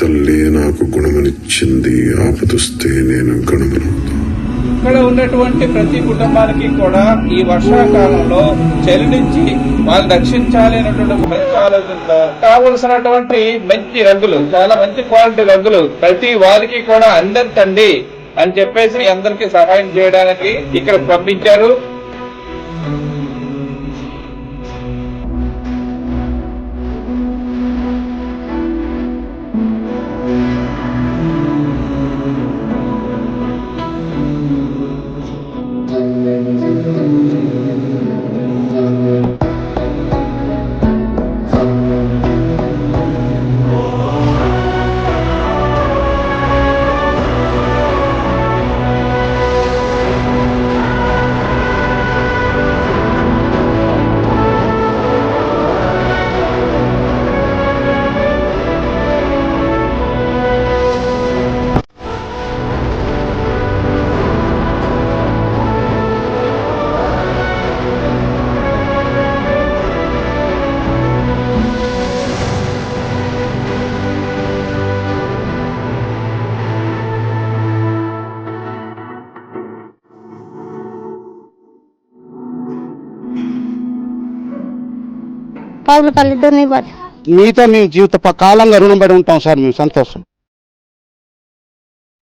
తల్లి నాకు గుణమనిచ్చింది, ఆపదొస్తే నేను గణమనవుతా. ఇక్కడ ఉన్నటువంటి ప్రతి కుటుంబానికి కూడా ఈ వర్షాకాలంలో చలి నుంచి వాళ్ళు రక్షించాలి అనేటువంటి మంచి ఆలోచనతో కావలసినటువంటి మంచి రంగులు, చాలా మంచి క్వాలిటీ రంగులు ప్రతి వారికి కూడా అందించండి అని చెప్పేసి అందరికీ సహాయం చేయడానికి ఇక్కడ పంపించారు. మీతో మేము జీవిత కాలంగా రుణపడి ఉంటాం సార్. మేము సంతోషం.